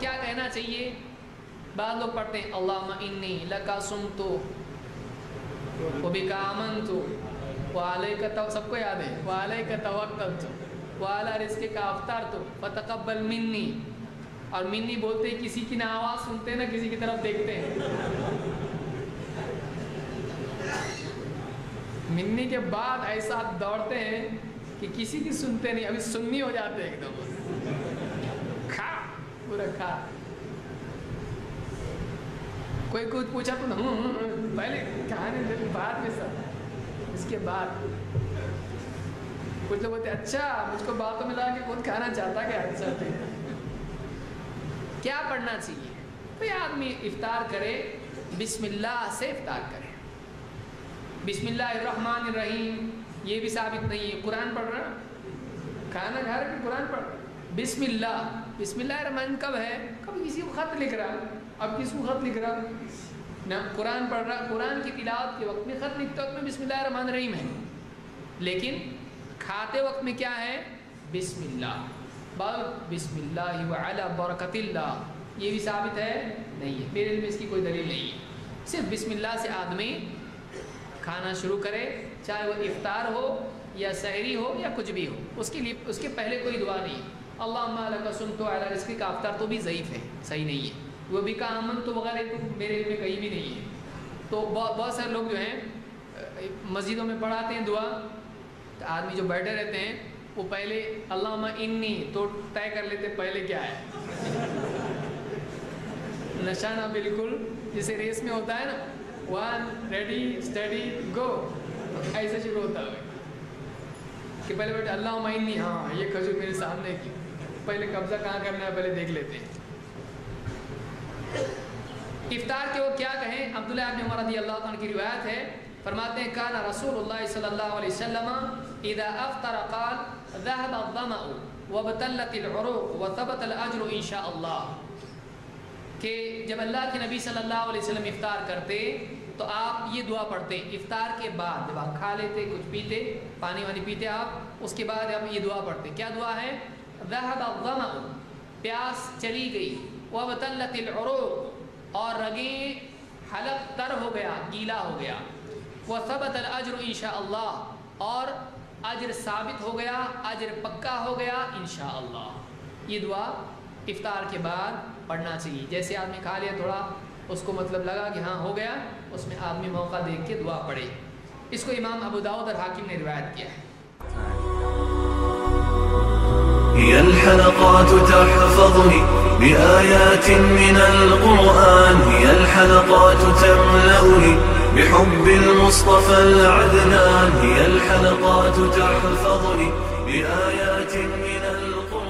کیا کہنا چاہیے؟ بعض لوگ پڑھتے ہیں اللہم انی لکا سمتو وبکا آمنتو وعلیک سب کو یاد ہے وعلیک توکلتو وعلی رزقک افطرتو فتقبل منی. اور منی بولتے ہیں کسی کی نہ آواز سنتے ہیں نہ کسی کی طرف دیکھتے ہیں. منی کے بعد ایسا دوڑتے ہیں کہ کسی کی سنتے نہیں, ابھی سنی ہو جاتے ہیں ایک دم کھا پورا کھا. کوئی کچھ پوچھا تو پہلے کہانی بعد میں سب اس کے بعد کچھ لوگ بولتے اچھا مجھ کو باتوں میں لا کے خود کھانا چاہتا کہ اچھا تھے. کیا پڑھنا چاہیے؟ کوئی آدمی افطار کرے بسم اللہ سے افطار کرے. بسم اللہ الرحمن الرحیم یہ بھی ثابت نہیں ہے. قرآن پڑھ رہا کھانا کھا رہا کہ قرآن پڑھ رہا. بسم اللہ الرحمن کب ہے؟ کبھی کسی کو خط لکھ رہا, اب کس کو خط لکھ رہا نہ قرآن پڑھ رہا. قرآن کی تلاوت کے وقت میں خط لکھتے وقت میں بسم اللہ الرحمن الرحیم ہے, لیکن کھاتے وقت میں کیا ہے؟ بسم اللہ. بسم اللہ وعلی برکت اللہ یہ بھی ثابت ہے نہیں ہے, میرے علم میں اس کی کوئی دلیل نہیں ہے. صرف بسم اللہ سے آدمی کھانا شروع کرے, چاہے وہ افطار ہو یا سحری ہو یا کچھ بھی ہو. اس کے لیے اس کے پہلے کوئی دعا نہیں. اللہم لک سمتو علی رزقک افطرتو تو بھی ضعیف ہے, صحیح نہیں ہے. وہ بھی کا امن تو وغیرہ تو میرے علم میں کہیں بھی نہیں ہے. تو بہت سارے لوگ جو ہیں مسجدوں میں پڑھاتے ہیں دعا, تو آدمی جو بیٹھے رہتے ہیں وہ پہلے اللہم انی تو طے کر لیتے پہلے کیا ہے. نشانہ بالکل جیسے ریس میں ہوتا ہے نا, 1 ریڈی اسٹڈی گو, ایسے شروع ہوتا ہے کہ پہلے بیٹھے اللہم انی, ہاں یہ کھجور میرے سامنے کی, پہلے قبضہ کہاں کرنا ہے پہلے دیکھ لیتے ہیں. افطار کے وہ کیا کہیں؟ عبداللہ ابن عمر رضی اللہ عنہ کی روایت ہے, فرماتے ہیں کان رسول اللہ صلی اللہ علیہ وسلم اذا افطر قال ذهب الظمأ وابتلت العروق وثبت الاجر ان شاء اللہ. کہ جب اللہ کے نبی صلی اللہ علیہ وسلم افطار کرتے تو آپ یہ دعا پڑھتے افطار کے بعد. جب آپ کھا لیتے کچھ پیتے پانی وانی پیتے آپ, اس کے بعد آپ یہ دعا پڑھتے. کیا دعا ہے؟ ذهب الظمأ پیاس چلی گئی, وابتلت العروق اور رگیں حلق تر ہو گیا گیلا ہو گیا, وثبت الاجر ان شاء اللہ اور اجر ثابت ہو گیا, اجر پکا ہو گیا انشاءاللہ. یہ دعا افطار کے بعد پڑھنا چاہیے. جیسے آدمی کھا لیا تھوڑا اس کو مطلب لگا کہ ہاں ہو گیا, اس میں آدمی موقع دیکھ کے دعا پڑھے. اس کو امام ابو داؤد اور حاکم نے روایت کیا ہے. هي الحلقات تحفظني بآيات من القرآن, هي الحلقات تملأني بحب المصطفى العدنان, هي الحلقات تحفظني بآيات من القرآن.